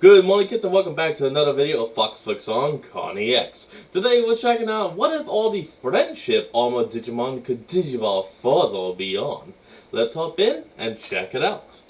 Good morning, kids, and welcome back to another video of Fox Flicks on Connie X. Today we're checking out what if all the friendship armor Digimon could digivolve further beyond. Let's hop in and check it out.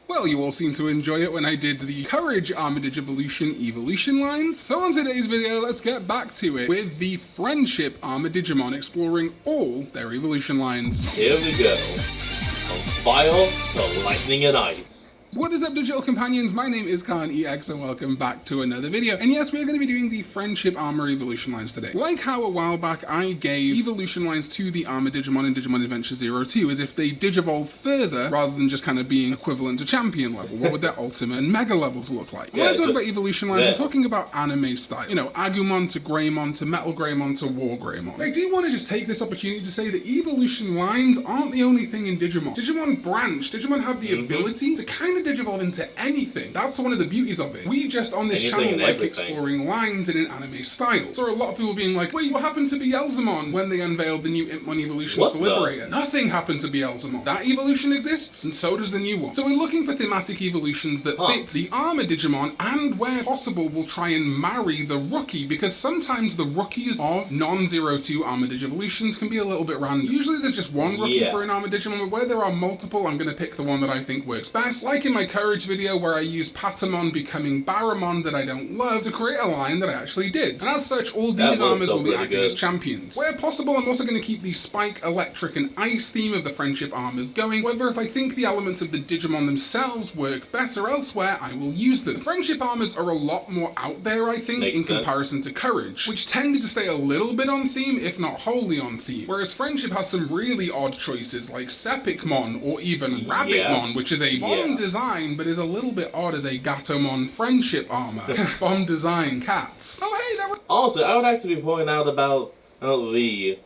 Well, you all seemed to enjoy it when I did the Courage Armor Digivolution evolution lines, so on today's video let's get back to it with the Friendship Armor Digimon exploring all their evolution lines. Here we go. From fire to lightning and ice. What is up, digital companions? My name is KhanEX and welcome back to another video. And yes, we are going to be doing the Friendship Armor evolution lines today. Like how a while back I gave evolution lines to the Armor Digimon in Digimon Adventure 02 as if they digivolve further rather than just kind of being equivalent to champion level. What would their ultimate and mega levels look like? When I talk about evolution lines, I'm talking about anime style. You know, Agumon to Greymon to Metal Greymon to War Greymon. I do want to just take this opportunity to say that evolution lines aren't the only thing in Digimon. Digimon branch. Digimon have the ability to kind of digivolve into anything. That's one of the beauties of it. We just on this channel like exploring lines in an anime style. So a lot of people being like, wait, what happened to Beelzemon when they unveiled the new Impmon evolutions for Liberator? Nothing happened to Beelzemon. That evolution exists, and so does the new one. So we're looking for thematic evolutions that fit the Armor Digimon, and where possible we'll try and marry the rookie, because sometimes the rookies of non-02 Armor Digivolutions can be a little bit random. Usually there's just one rookie for an Armor Digimon, but where there are multiple, I'm going to pick the one that I think works best. Like in my Courage video where I used Patamon becoming Barramon that I don't love to create a line that I actually did. And as such, all these armors will be acting as champions. Where possible, I'm also going to keep the Spike, Electric, and Ice theme of the Friendship armors going. However, if I think the elements of the Digimon themselves work better elsewhere, I will use them. The Friendship armors are a lot more out there, I think, in comparison to Courage, which tended to stay a little bit on theme, if not wholly on theme. Whereas Friendship has some really odd choices like Sepicmon or even Rabbitmon, which is a bomb design, but is a little bit odd as a Gatomon friendship armor. Bomb design cats. Oh hey, that was... Also, I would actually be pointing out about the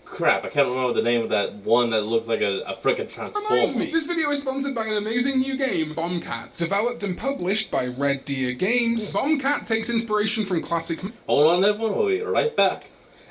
crap, I can't remember the name of that one that looks like a frickin' transformer. Reminds me, this video is sponsored by an amazing new game, Bombcat. Developed and published by Red Deer Games, Bombcat takes inspiration from classic... Hold on everyone, we'll be right back.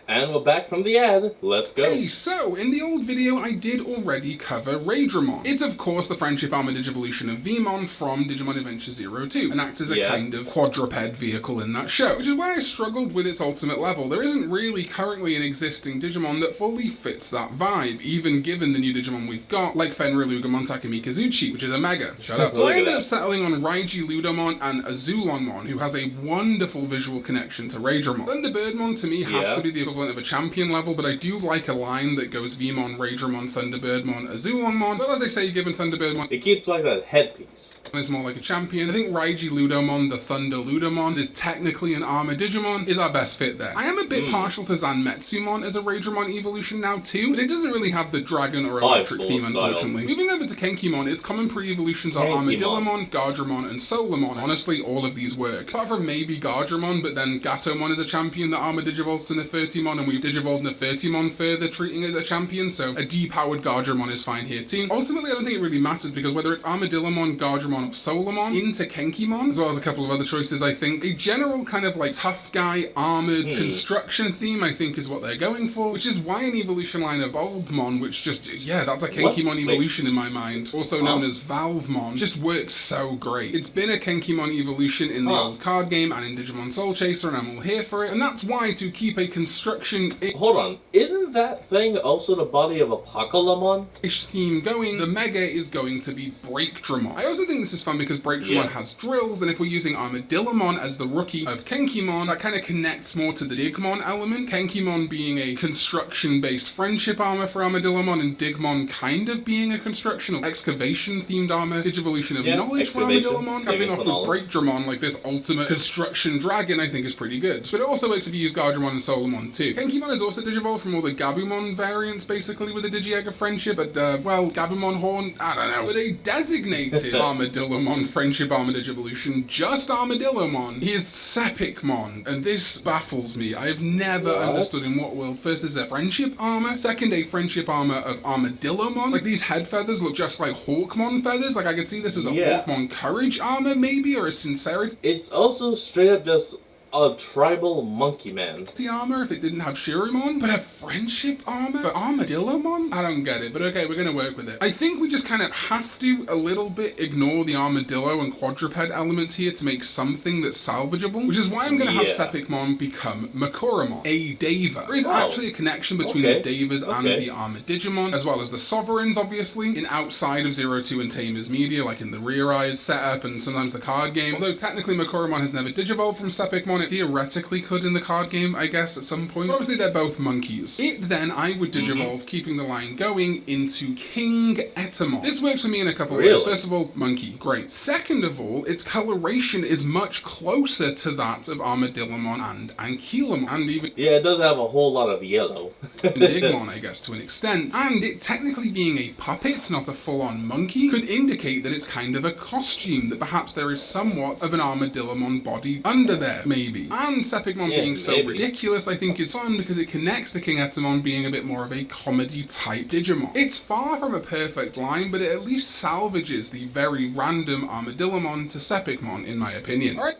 And we're back from the ad. Let's go. Hey, so, in the old video, I did already cover Raidramon. It's, of course, the Friendship Armor Digivolution of Vmon from Digimon Adventure 02, and acts as a kind of quadruped vehicle in that show, which is why I struggled with its ultimate level. There isn't really currently an existing Digimon that fully fits that vibe, even given the new Digimon we've got, like Fenrilugamon Takumi Kazuchi, which is a mega. Shut up. So I ended up settling on Raiji Ludomon and Azulonmon, who has a wonderful visual connection to Raidramon. Thunderbirdmon, to me, has to be the equivalent of a champion level, but I do like a line that goes Vmon, Raidramon, Thunderbirdmon, Azulonmon. But as I say, given Thunderbirdmon, it keeps like that headpiece. It's more like a champion. I think Raiji Ludomon, the Thunder Ludomon, is technically an Armor Digimon, is our best fit there. I am a bit partial to Zanmetsumon as a Raidramon evolution now too, but it doesn't really have the dragon or electric theme, unfortunately. Moving over to Kenkimon, its common pre-evolutions are Armadillomon, Gardramon, and Solamon. Honestly, all of these work. Apart from maybe Gardramon, but then Gatomon is a champion that Armor Digivolves to Nefertimon, and we've Digivolved Nefertimon further, treating it as a champion, so a depowered Gardramon is fine here too. Ultimately, I don't think it really matters, because whether it's Armadillomon, Gardramon, or Solamon into Kenkimon, as well as a couple of other choices, I think a general kind of like tough guy, armored construction theme, I think is what they're going for, which is why an evolution line of Evolvedmon, which just, that's a Kenkimon evolution in my mind, also known as Valvemon, just works so great. It's been a Kenkimon evolution in the old card game and in Digimon Soul Chaser, and I'm all here for it, and that's why to keep a construction... Hold on, isn't that thing also the body of Apocalypse theme going? The mega is going to be Breakdramon. I also think this is fun because Breakdramon has drills, and if we're using Armadillomon as the rookie of Kenkimon, that kind of connects more to the Digmon element. Kenkimon being a construction-based friendship armor for Armadillomon, and Digmon kind of being a construction or excavation-themed armor Digivolution of knowledge for Armadillomon. Capping off with Breakdramon, like this ultimate construction dragon, I think is pretty good. But it also works if you use Gardramon and Solamon too. Kenkimon is also Digivolved from all the Gabumon variants, basically, with the Digi-Egg of Friendship, but, well, Gabumon Horn, I don't know. But a designated Armadillomon Friendship Armor Digivolution, just Armadillomon. He is Sepicmon, and this baffles me. I have never understood in what world. First, there's a Friendship Armor. Second, a Friendship Armor of Armadillomon. Like, these head feathers look just like Hawkmon feathers. Like, I could see this as a Hawkmon Courage Armor, maybe, or a Sincerity. It's also straight up just a tribal monkey man. The armor if it didn't have Shirumon, but a friendship armor for Armadillomon? I don't get it, but okay, we're gonna work with it. I think we just kind of have to a little bit ignore the armadillo and quadruped elements here to make something that's salvageable, which is why I'm gonna have Sepicmon become Makuramon, a Deva. There is actually a connection between the Devas and the Armadigimon, as well as the Sovereigns, obviously, in outside of 02 and Tamer's media, like in the Rear Eyes setup and sometimes the card game. Although technically Makuramon has never Digivolved from Sepicmon, it theoretically could in the card game, I guess, at some point. But obviously, they're both monkeys. Then I would Digivolve, keeping the line going, into King Etamon. This works for me in a couple of ways. First of all, monkey, great. Second of all, its coloration is much closer to that of Armadillomon and Ankylomon, and even it does have a whole lot of yellow. Digimon, I guess, to an extent. And it technically being a puppet, not a full-on monkey, could indicate that it's kind of a costume, that perhaps there is somewhat of an Armadillomon body under there, maybe. And Sepicmon being so ridiculous, I think is fun because it connects to King Etamon being a bit more of a comedy-type Digimon. It's far from a perfect line, but it at least salvages the very random Armadillomon to Sepicmon, in my opinion. Alright.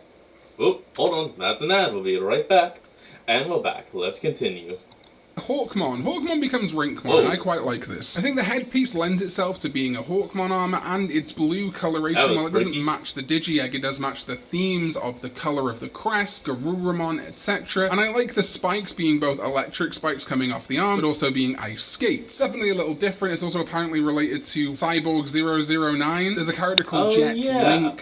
Oh, hold on, that's an ad. We'll be right back. And we're back. Let's continue. Hawkmon. Hawkmon becomes Rinkmon, and I quite like this. I think the headpiece lends itself to being a Hawkmon armor, and its blue coloration, while it doesn't match the Digi-Egg, it does match the themes of the color of the crest, Garurumon, etc. And I like the spikes being both electric spikes coming off the arm, but also being ice skates. Definitely a little different. It's also apparently related to Cyborg 009. There's a character called Jet,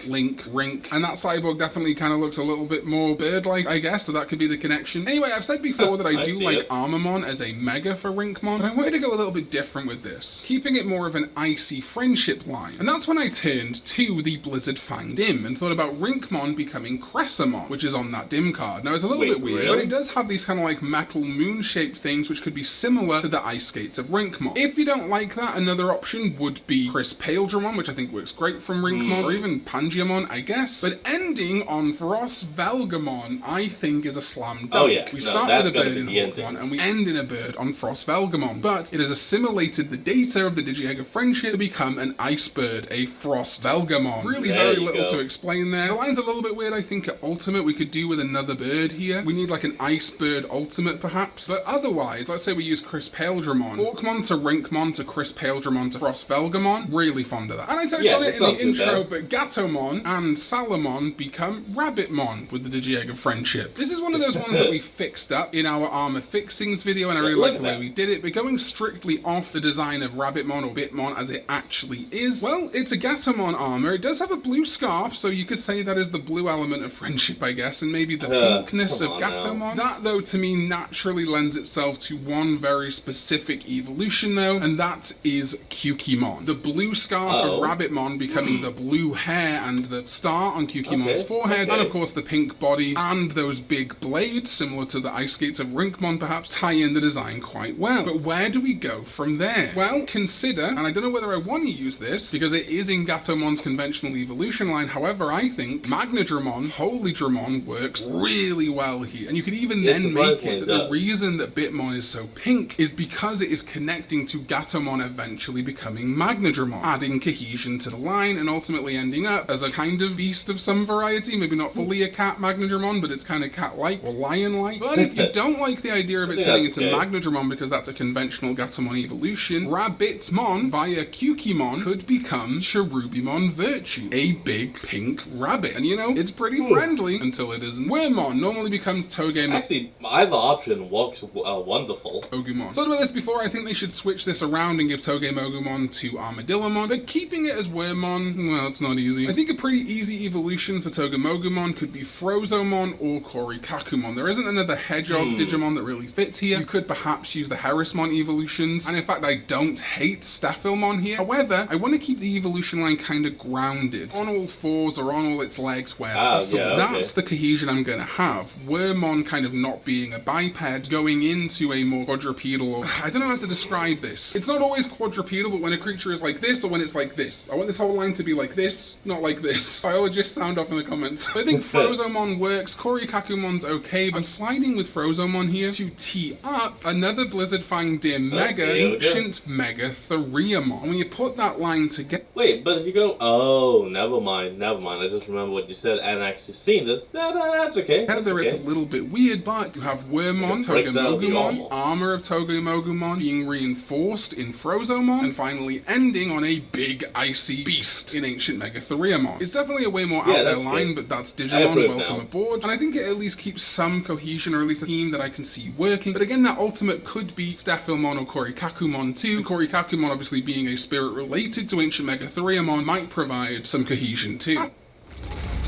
Link, Rink, and that Cyborg definitely kind of looks a little bit more bird-like, I guess, so that could be the connection. Anyway, I've said before that I do like Armamon as a mega for Rinkmon, but I wanted to go a little bit different with this, keeping it more of an icy friendship line. And that's when I turned to the Blizzard Fang Dim and thought about Rinkmon becoming Cressamon, which is on that Dim card. Now it's a little bit weird, but it does have these kind of like metal moon-shaped things which could be similar to the ice skates of Rinkmon. If you don't like that, another option would be Chris Paledramon, which I think works great from Rinkmon, or even Pangiamon, I guess. But ending on Frostvelgamon, I think is a slam dunk. We start with a bird in Hawkmon, and we end in a bird on Frostvelgamon, but it has assimilated the data of the Digi-Egg of Friendship to become an ice bird, a Frostvelgamon. Really very little to explain there. The line's a little bit weird, I think, at Ultimate. We could do with another bird here. We need like an ice bird Ultimate, perhaps. But otherwise, let's say we use Chris Paledramon. Hawkmon to Rinkmon to Chris Paledramon to Frostvelgamon. Really fond of that. And I touched on it in the intro, but Gatomon and Salamon become Rabbitmon with the Digi-Egg of Friendship. This is one of those ones that we fixed up in our armor fixings video, and I really like the way we did it, but going strictly off the design of Rabbitmon or Bitmon as it actually is, well, it's a Gatomon armor. It does have a blue scarf, so you could say that is the blue element of friendship, I guess, and maybe the pinkness of Gatomon. That, though, to me, naturally lends itself to one very specific evolution, though, and that is Kyukimon. The blue scarf of Rabbitmon becoming the blue hair and the star on Kyukimon's forehead, and of course the pink body and those big blades, similar to the ice skates of Rinkmon, perhaps, tie in the design quite well. But where do we go from there? Well, consider, and I don't know whether I want to use this, because it is in Gatomon's conventional evolution line, however, I think Magnadramon, Holy Dramon, works really well here. And you could even then make it that the reason that Bitmon is so pink is because it is connecting to Gatomon eventually becoming Magnadramon, adding cohesion to the line and ultimately ending up as a kind of beast of some variety, maybe not fully a cat Magnadramon, but it's kind of cat-like or lion-like. But if you don't like the idea of it turning into Magnadramon because that's a conventional Gatomon evolution, Rabbitmon via Kyukimon could become Cherubimon Virtue, a big pink rabbit. And you know, it's pretty friendly until it isn't. Wormmon normally becomes Togemon. Actually, either option works wonderful. Ogumon. Talked about this before, I think they should switch this around and give Togemogumon to Armadillomon, but keeping it as Wormmon, well, it's not easy. I think a pretty easy evolution for Togemogumon could be Frozomon or Korikakumon. There isn't another Hedgehog Digimon that really fits here. You could perhaps use the Harrismon evolutions, and in fact, I don't hate Staphylmon here. However, I want to keep the evolution line kind of grounded, on all fours or on all its legs where possible. That's the cohesion I'm going to have. Wormmon kind of not being a biped, going into a more quadrupedal, or I don't know how to describe this. It's not always quadrupedal, but when a creature is like this or when it's like this. I want this whole line to be like this, not like this. Biologists sound off in the comments. I think Frozomon works. Korikakumon's okay, but I'm sliding with Frozomon here to TI got another Blizzard Fang Deer Mega, Ancient Mega Theriamon. When you put that line together... Wait, but if you go... Oh, never mind. I just remember what you said and actually seen this. That's okay. It's a little bit weird, but you have Wormmon, Togemogumon, Armor of Togemogumon being reinforced in Frozomon, and finally ending on a big icy beast in Ancient Mega Theriamon. It's definitely a way more out there line, but that's Digimon, welcome aboard. And I think it at least keeps some cohesion, or at least a theme that I can see working. But again, that ultimate could be Stephilmon or Korikakumon too. And Korikakumon obviously being a spirit related to Ancient Mega Theriamon might provide some cohesion too.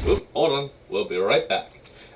Oop, hold on, we'll be right back.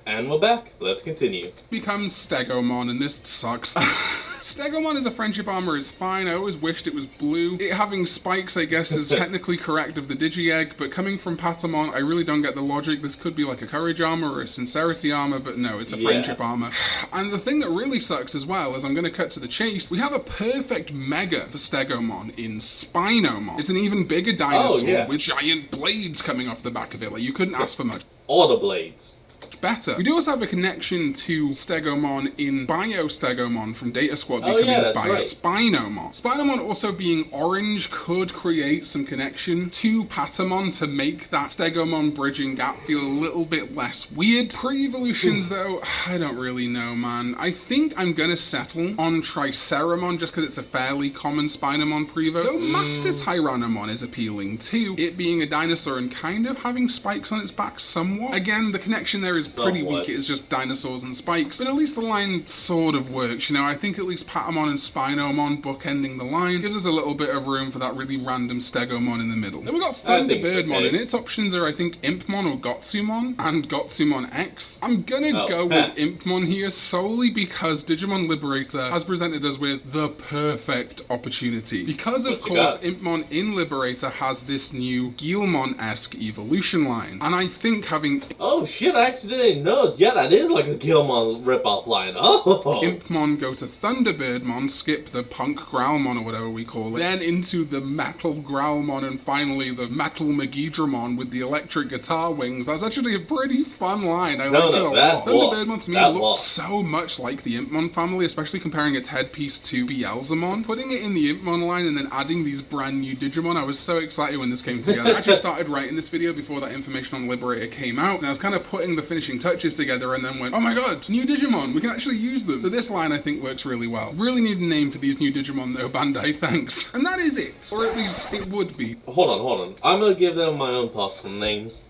And we're back. Let's continue. Becomes Stegomon, and this sucks. Stegomon as a friendship armor is fine. I always wished it was blue. It having spikes, I guess, is technically correct of the Digi-Egg, but coming from Patamon, I really don't get the logic. This could be like a courage armor or a sincerity armor, but no, it's a friendship armor. And the thing that really sucks as well, as I'm going to cut to the chase, we have a perfect mega for Stegomon in Spinomon. It's an even bigger dinosaur with giant blades coming off the back of it. Like, you couldn't ask for much. All the blades. Better. We do also have a connection to Stegomon in Bio-Stegomon from Data Squad becoming Bio-Spinomon. Spinomon also being orange could create some connection to Patamon to make that Stegomon bridging gap feel a little bit less weird. Pre-evolutions though, I don't really know, man. I think I'm gonna settle on Triceramon just because it's a fairly common Spinomon prevo. Though Master Tyrannomon is appealing too, it being a dinosaur and kind of having spikes on its back somewhat. Again, the connection there is pretty weak. It is just dinosaurs and spikes, but at least the line sort of works, you know. I think at least Patamon and Spinomon bookending the line gives us a little bit of room for that really random Stegomon in the middle. Then we got Thunderbirdmon, and its options are, I think, Impmon or Gotsumon, and Gotsumon X. I'm gonna go with Impmon here solely because Digimon Liberator has presented us with the perfect opportunity. Because, of course, Impmon in Liberator has this new Guilmon-esque evolution line, and I think having... Oh shit, I actually didn't know. Yeah, that is like a Guilmon ripoff line. Oh! Impmon go to Thunderbirdmon, skip the Punk Growlmon or whatever we call it, then into the Metal Growlmon, and finally the Metal Megidramon with the electric guitar wings. That's actually a pretty fun line. I like it a lot. Thunderbirdmon to me looks so much like the Impmon family, especially comparing its headpiece to Beelzemon. Putting it in the Impmon line and then adding these brand new Digimon, I was so excited when this came together. I actually started writing this video before that information on Liberator came out, and I was kind of putting the finishing touches together and then went, oh my god, new Digimon, we can actually use them. So this line I think works really well. Really need a name for these new Digimon though, Bandai, thanks. And that is it, or at least it would be. Hold on. I'm gonna give them my own possible names.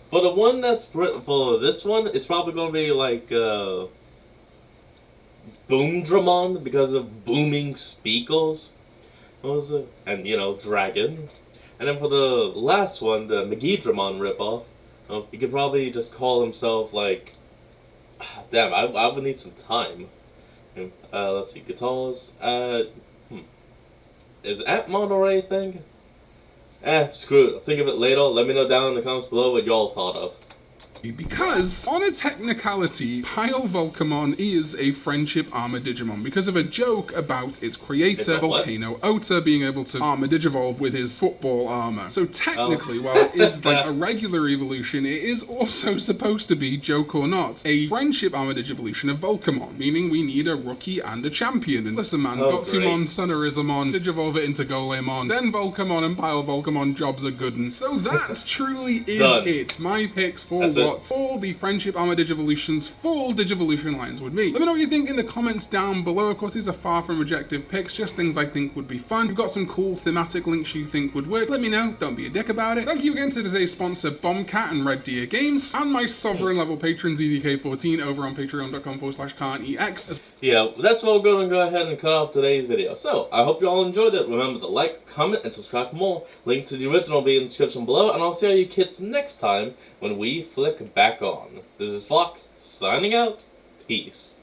For the one that's for this one, it's probably gonna be like Boomdramon because of booming speakles. What was it? And you know, dragon. And then for the last one, the Megidramon ripoff, he could probably just call himself like... Damn, I would need some time. Let's see, guitars. Is Antmon already a thing? Screw it. I'll think of it later. Let me know down in the comments below what y'all thought of. Because, on a technicality, Pile Volcamon is a friendship armor Digimon because of a joke about its creator, Volcano Ota, being able to armor Digivolve with his football armor. So technically, while it is like a regular evolution, it is also supposed to be, joke or not, a friendship armor Digivolution of Volcamon, meaning we need a rookie and a champion. And listen man, Gotsumon, Sonorizamon, Digivolve it into Golemon, then Volcamon and Pile Volcamon, jobs are good. And so that truly is it. My picks for what all the friendship armor Digivolution's full Digivolution lines would be. Let me know what you think in the comments down below. Of course, these are far from objective picks, just things I think would be fun. If you've got some cool thematic links you think would work, let me know. Don't be a dick about it. Thank you again to today's sponsor, Bombcat and Red Deer Games, and my sovereign level patron, ZDK14, over on patreon.com/KhanEX. Yeah, that's what we're going to go ahead and cut off today's video. So, I hope you all enjoyed it. Remember to like, comment, and subscribe for more. Link to the original will be in the description below, and I'll see all you kids next time when we flick back on. This is Fox, signing out. Peace.